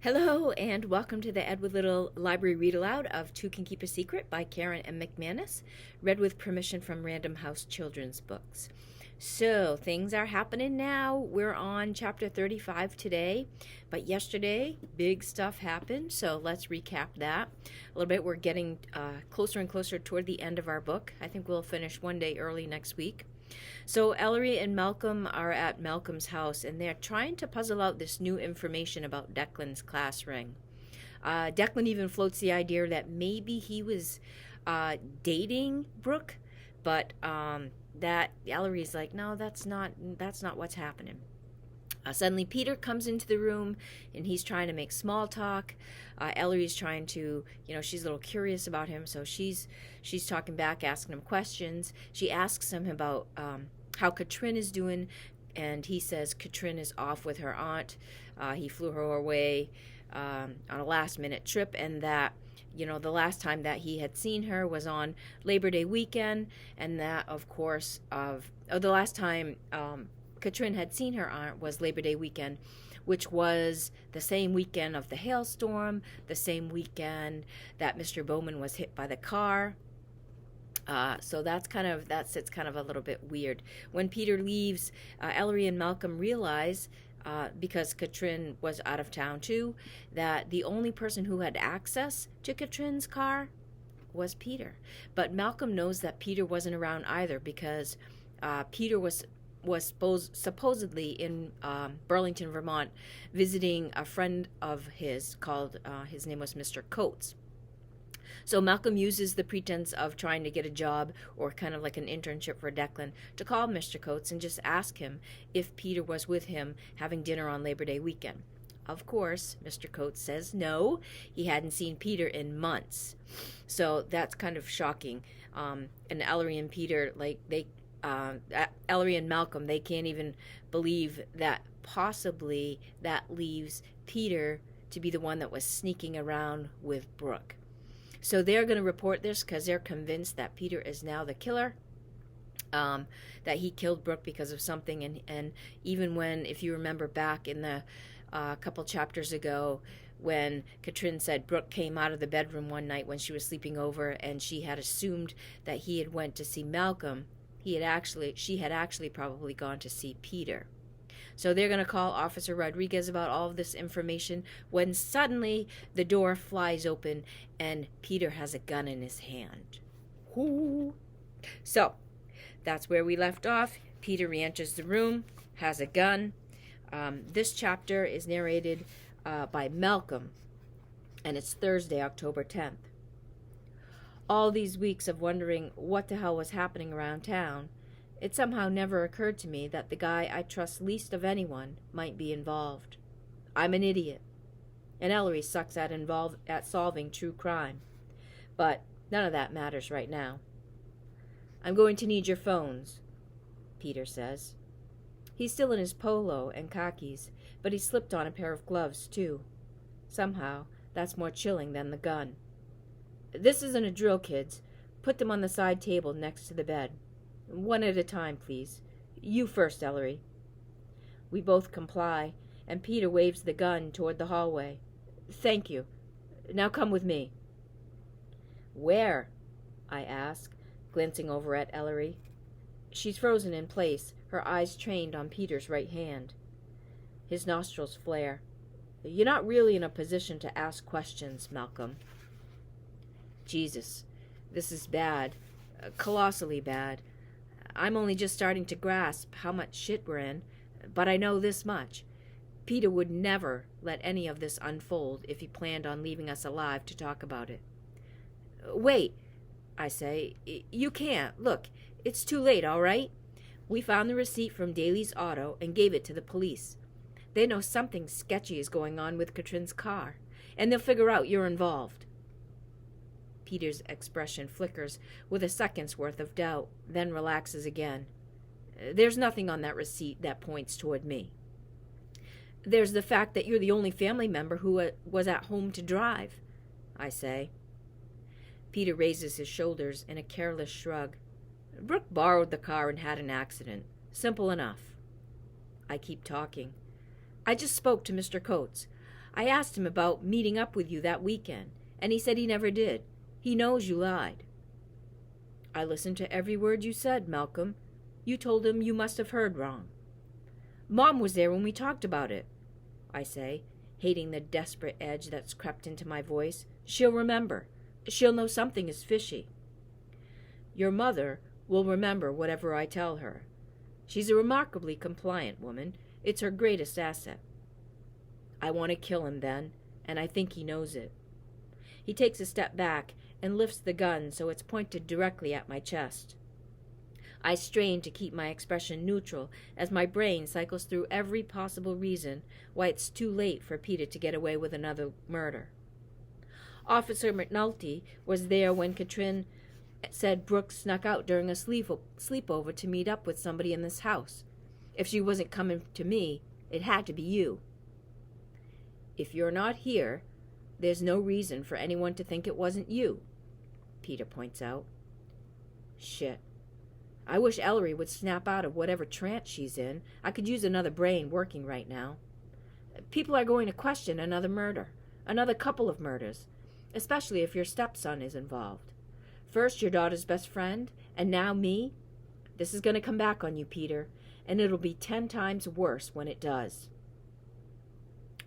Hello, and welcome to the Edward Little Library Read Aloud of Two Can Keep a Secret by Karen M. McManus, read with permission from Random House Children's Books. So, things are happening now. We're on chapter 35 today, but yesterday, big stuff happened, so let's recap that a little bit. We're getting closer and closer toward the end of our book. I think we'll finish one day early next week. So Ellery and Malcolm are at Malcolm's house, and they're trying to puzzle out this new information about Declan's class ring. Declan even floats the idea that maybe he was dating Brooke, but that Ellery's like, no, that's not what's happening. Suddenly Peter comes into the room and he's trying to make small talk. Ellery's trying to, she's a little curious about him, so she's talking back, asking him questions. She asks him about how Katrin is doing, and he says Katrin is off with her aunt. He flew her away on a last-minute trip, and that the last time that he had seen her was on Labor Day weekend, and that, of course, the last time Katrin had seen her aunt was Labor Day weekend, which was the same weekend of the hailstorm, the same weekend that Mr. Bowman was hit by the car. So that sits kind of a little bit weird. When Peter leaves, Ellery and Malcolm realize, because Katrin was out of town too, that the only person who had access to Katrin's car was Peter. But Malcolm knows that Peter wasn't around either, because Peter was supposedly in Burlington, Vermont, visiting a friend of his called, his name was Mr. Coates. So Malcolm uses the pretense of trying to get a job, or kind of like an internship for Declan, to call Mr. Coates and just ask him if Peter was with him having dinner on Labor Day weekend. Of course, Mr. Coates says no, he hadn't seen Peter in months. So that's kind of shocking. And Ellery and Peter, Ellery and Malcolm, they can't even believe that possibly that leaves Peter to be the one that was sneaking around with Brooke. So they're going to report this because they're convinced that Peter is now the killer, that he killed Brooke because of something. And even when, if you remember back in the couple chapters ago, when Katrin said Brooke came out of the bedroom one night when she was sleeping over, and she had assumed that he had went to see Malcolm, she had actually probably gone to see Peter. So they're going to call Officer Rodriguez about all of this information, when suddenly the door flies open and Peter has a gun in his hand. Ooh. So that's where we left off. Peter re-enters the room, has a gun. This chapter is narrated by Malcolm, and it's Thursday, October 10th. All these weeks of wondering what the hell was happening around town, it somehow never occurred to me that the guy I trust least of anyone might be involved. I'm an idiot, and Ellery sucks at solving true crime. But none of that matters right now. I'm going to need your phones, Peter says. He's still in his polo and khakis, but he slipped on a pair of gloves, too. Somehow, that's more chilling than the gun. This isn't a drill, kids. Put them on the side table next to the bed. One at a time, please. You first, Ellery. We both comply, and Peter waves the gun toward the hallway. Thank you. Now come with me. Where? I ask, glancing over at Ellery. She's frozen in place, her eyes trained on Peter's right hand. His nostrils flare. You're not really in a position to ask questions, Malcolm. Jesus, this is bad. Colossally bad. I'm only just starting to grasp how much shit we're in, but I know this much. Peter would never let any of this unfold if he planned on leaving us alive to talk about it. Wait, I say. You can't. Look, it's too late, all right? We found the receipt from Daly's Auto and gave it to the police. They know something sketchy is going on with Katrin's car, and they'll figure out you're involved. Peter's expression flickers with a second's worth of doubt, then relaxes again. There's nothing on that receipt that points toward me. There's the fact that you're the only family member who was at home to drive, I say. Peter raises his shoulders in a careless shrug. Brooke borrowed the car and had an accident. Simple enough. I keep talking. I just spoke to Mr. Coates. I asked him about meeting up with you that weekend, and he said he never did. He knows you lied." "I listened to every word you said, Malcolm. You told him you must have heard wrong." "Mom was there when we talked about it," I say, hating the desperate edge that's crept into my voice. "She'll remember. She'll know something is fishy." "Your mother will remember whatever I tell her. She's a remarkably compliant woman. It's her greatest asset." I want to kill him then, and I think he knows it. He takes a step back and lifts the gun so it's pointed directly at my chest. I strain to keep my expression neutral as my brain cycles through every possible reason why it's too late for Peter to get away with another murder. Officer McNulty was there when Katrin said Brooks snuck out during a sleepover to meet up with somebody in this house. If she wasn't coming to me, it had to be you. If you're not here, there's no reason for anyone to think it wasn't you, Peter points out. Shit. I wish Ellery would snap out of whatever trance she's in. I could use another brain working right now. People are going to question another murder, another couple of murders, especially if your stepson is involved. First your daughter's best friend, and now me. This is going to come back on you, Peter, and it'll be 10 times worse when it does.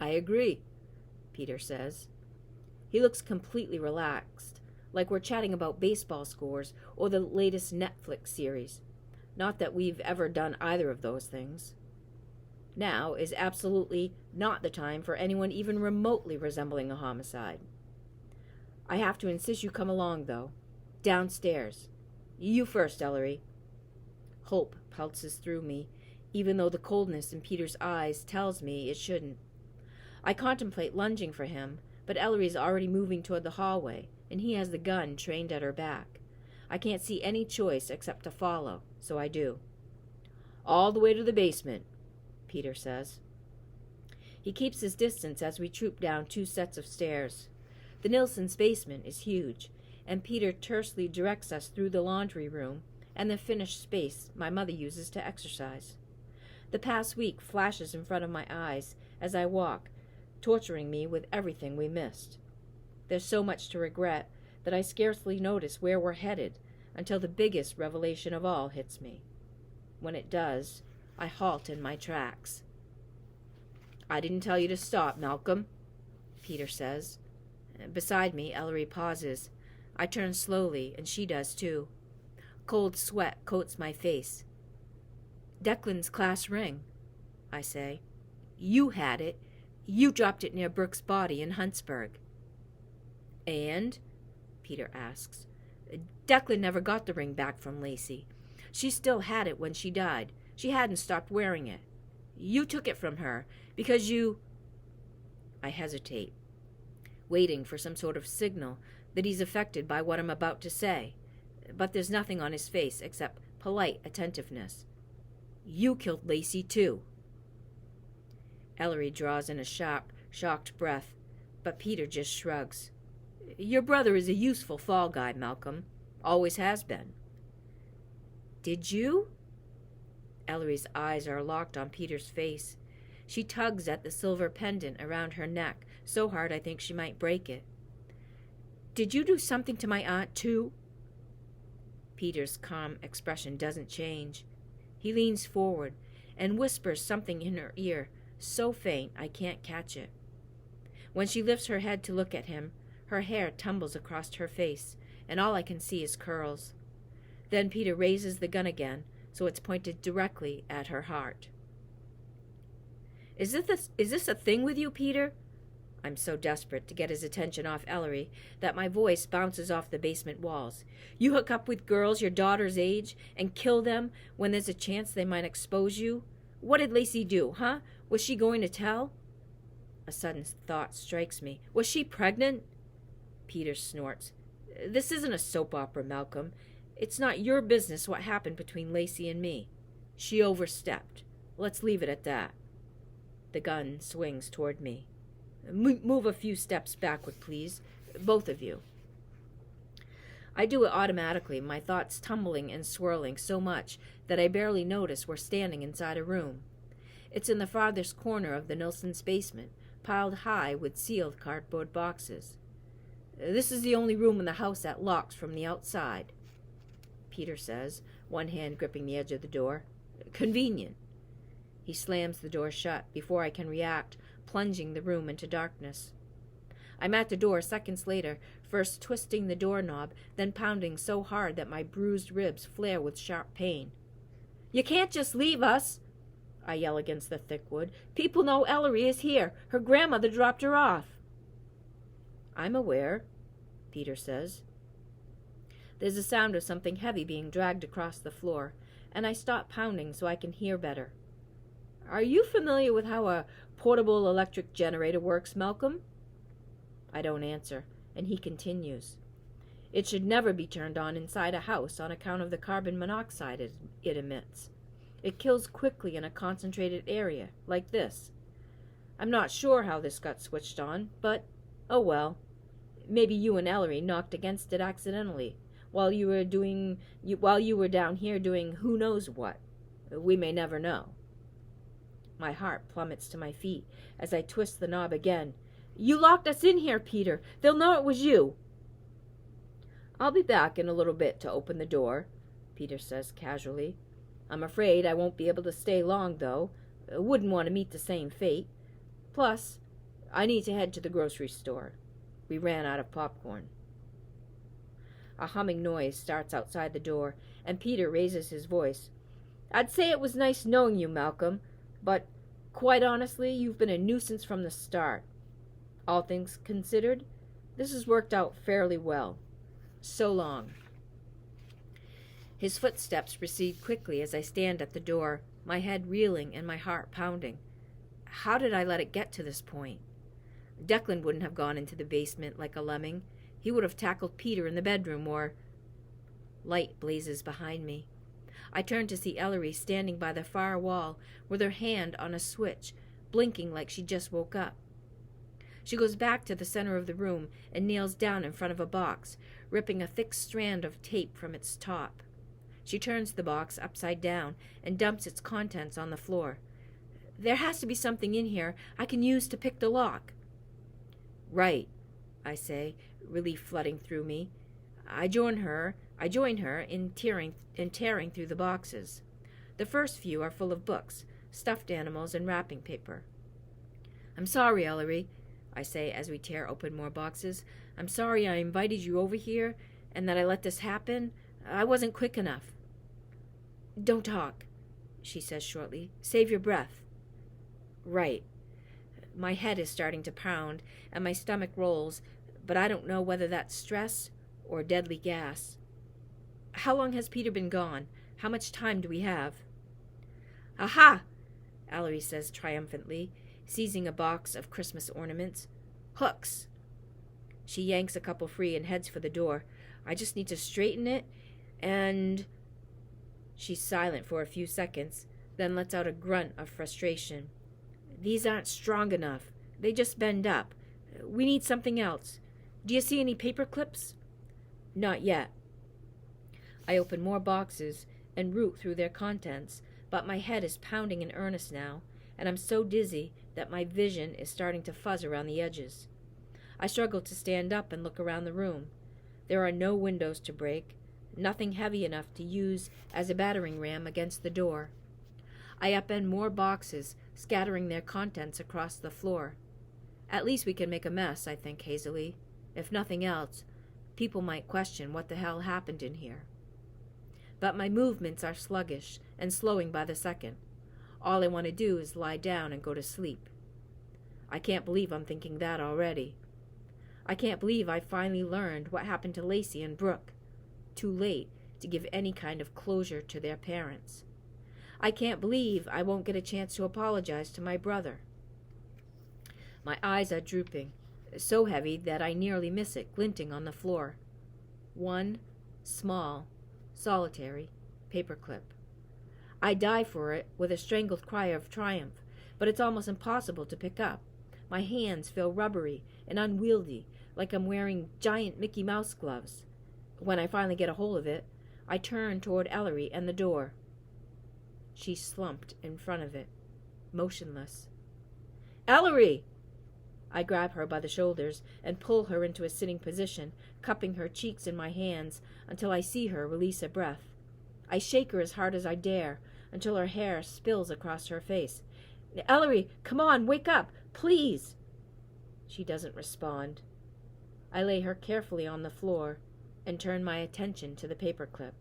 I agree, Peter says. He looks completely relaxed, like we're chatting about baseball scores or the latest Netflix series. Not that we've ever done either of those things. Now is absolutely not the time for anyone even remotely resembling a homicide. I have to insist you come along, though. Downstairs. You first, Ellery. Hope pulses through me, even though the coldness in Peter's eyes tells me it shouldn't. I contemplate lunging for him, but Ellery's already moving toward the hallway, and he has the gun trained at her back. I can't see any choice except to follow, so I do. All the way to the basement, Peter says. He keeps his distance as we troop down 2 sets of stairs. The Nilssons' basement is huge, and Peter tersely directs us through the laundry room and the finished space my mother uses to exercise. The past week flashes in front of my eyes as I walk, torturing me with everything we missed. There's so much to regret that I scarcely notice where we're headed until the biggest revelation of all hits me. When it does, I halt in my tracks. I didn't tell you to stop, Malcolm, Peter says. Beside me, Ellery pauses. I turn slowly, and she does too. Cold sweat coats my face. Declan's class ring, I say. You had it. You dropped it near Brooks' body in Huntsburg. And? Peter asks. Declan never got the ring back from Lacey. She still had it when she died. She hadn't stopped wearing it. You took it from her because you... I hesitate, waiting for some sort of signal that he's affected by what I'm about to say. But there's nothing on his face except polite attentiveness. You killed Lacey, too. Ellery draws in a sharp, shocked breath, but Peter just shrugs. Your brother is a useful fall guy, Malcolm. Always has been. Did you? Ellery's eyes are locked on Peter's face. She tugs at the silver pendant around her neck, so hard I think she might break it. Did you do something to my aunt, too? Peter's calm expression doesn't change. He leans forward and whispers something in her ear, so faint I can't catch it. When she lifts her head to look at him, her hair tumbles across her face, and all I can see is curls. Then Peter raises the gun again, so it's pointed directly at her heart. Is this a thing with you, Peter? I'm so desperate to get his attention off Ellery that my voice bounces off the basement walls. You hook up with girls your daughter's age and kill them when there's a chance they might expose you? What did Lacey do, huh? Was she going to tell? A sudden thought strikes me. Was she pregnant? Peter snorts. This isn't a soap opera, Malcolm. It's not your business what happened between Lacey and me. She overstepped. Let's leave it at that. The gun swings toward me. Move a few steps backward, please. Both of you. I do it automatically, my thoughts tumbling and swirling so much that I barely notice we're standing inside a room. It's in the farthest corner of the Nilssons' basement, piled high with sealed cardboard boxes. "This is the only room in the house that locks from the outside," Peter says, one hand gripping the edge of the door. "Convenient." He slams the door shut before I can react, plunging the room into darkness. I'm at the door seconds later, first twisting the doorknob, then pounding so hard that my bruised ribs flare with sharp pain. "You can't just leave us," I yell against the thick wood. "People know Ellery is here. Her grandmother dropped her off." "I'm aware," Peter says. There's a sound of something heavy being dragged across the floor, and I stop pounding so I can hear better. "Are you familiar with how a portable electric generator works, Malcolm?" I don't answer, and he continues. "It should never be turned on inside a house on account of the carbon monoxide it emits. It kills quickly in a concentrated area, like this. I'm not sure how this got switched on, but, oh well. Maybe you and Ellery knocked against it accidentally, while you were down here doing who knows what. We may never know." My heart plummets to my feet as I twist the knob again. "You locked us in here, Peter. They'll know it was you." "I'll be back in a little bit to open the door," Peter says casually. "I'm afraid I won't be able to stay long, though. Wouldn't want to meet the same fate. Plus, I need to head to the grocery store. We ran out of popcorn." A humming noise starts outside the door, and Peter raises his voice. "I'd say it was nice knowing you, Malcolm, but, quite honestly, you've been a nuisance from the start. All things considered, this has worked out fairly well. So long." His footsteps recede quickly as I stand at the door, my head reeling and my heart pounding. How did I let it get to this point? Declan wouldn't have gone into the basement like a lemming. He would have tackled Peter in the bedroom, or... Light blazes behind me. I turn to see Ellery standing by the far wall with her hand on a switch, blinking like she just woke up. She goes back to the center of the room and kneels down in front of a box, ripping a thick strand of tape from its top. She turns the box upside down and dumps its contents on the floor. "There has to be something in here I can use to pick the lock." "Right," I say, relief flooding through me. I join her in tearing through the boxes. The first few are full of books, stuffed animals, and wrapping paper. "I'm sorry, Ellery," I say as we tear open more boxes. "I'm sorry I invited you over here, and that I let this happen. I wasn't quick enough." "Don't talk," she says shortly. "Save your breath." "Right." My head is starting to pound, and my stomach rolls, but I don't know whether that's stress or deadly gas. "How long has Peter been gone? How much time do we have?" "Aha!" Ellery says triumphantly, seizing a box of Christmas ornaments. "Hooks." She yanks a couple free and heads for the door. "I just need to straighten it, and..." She's silent for a few seconds, then lets out a grunt of frustration. "These aren't strong enough. They just bend up. We need something else. Do you see any paper clips?" "Not yet." I open more boxes and root through their contents, but my head is pounding in earnest now, and I'm so dizzy that my vision is starting to fuzz around the edges. I struggle to stand up and look around the room. There are no windows to break, nothing heavy enough to use as a battering ram against the door. I upend more boxes, scattering their contents across the floor. At least we can make a mess, I think hazily. If nothing else, people might question what the hell happened in here. But my movements are sluggish and slowing by the second. All I want to do is lie down and go to sleep. I can't believe I'm thinking that already. I can't believe I finally learned what happened to Lacey and Brooke. Too late to give any kind of closure to their parents. I can't believe I won't get a chance to apologize to my brother. My eyes are drooping, so heavy that I nearly miss it glinting on the floor. One small, solitary paperclip. I dive for it with a strangled cry of triumph, but it's almost impossible to pick up. My hands feel rubbery and unwieldy, like I'm wearing giant Mickey Mouse gloves. When I finally get a hold of it, I turn toward Ellery and the door. She's slumped in front of it, motionless. "Ellery!" I grab her by the shoulders and pull her into a sitting position, cupping her cheeks in my hands until I see her release a breath. I shake her as hard as I dare until her hair spills across her face. "Ellery, come on, wake up, please!" She doesn't respond. I lay her carefully on the floor and turn my attention to the paperclip.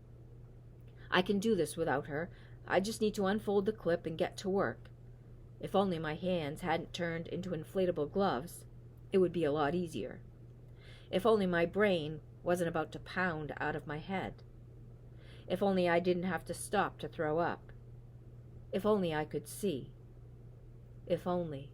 I can do this without her. I just need to unfold the clip and get to work. If only my hands hadn't turned into inflatable gloves, it would be a lot easier. If only my brain wasn't about to pound out of my head. If only I didn't have to stop to throw up. If only I could see. If only.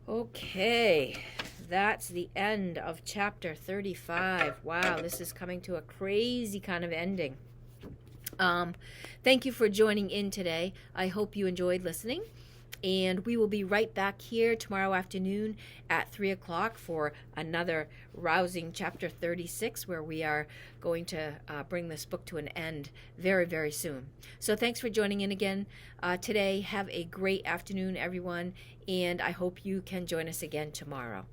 Okay, that's the end of chapter 35. Wow, this is coming to a crazy kind of ending. Thank you for joining in today. I hope you enjoyed listening. And we will be right back here tomorrow afternoon at 3 o'clock for another rousing chapter 36, where we are going to bring this book to an end very, very soon. So thanks for joining in again today. Have a great afternoon, everyone, and I hope you can join us again tomorrow.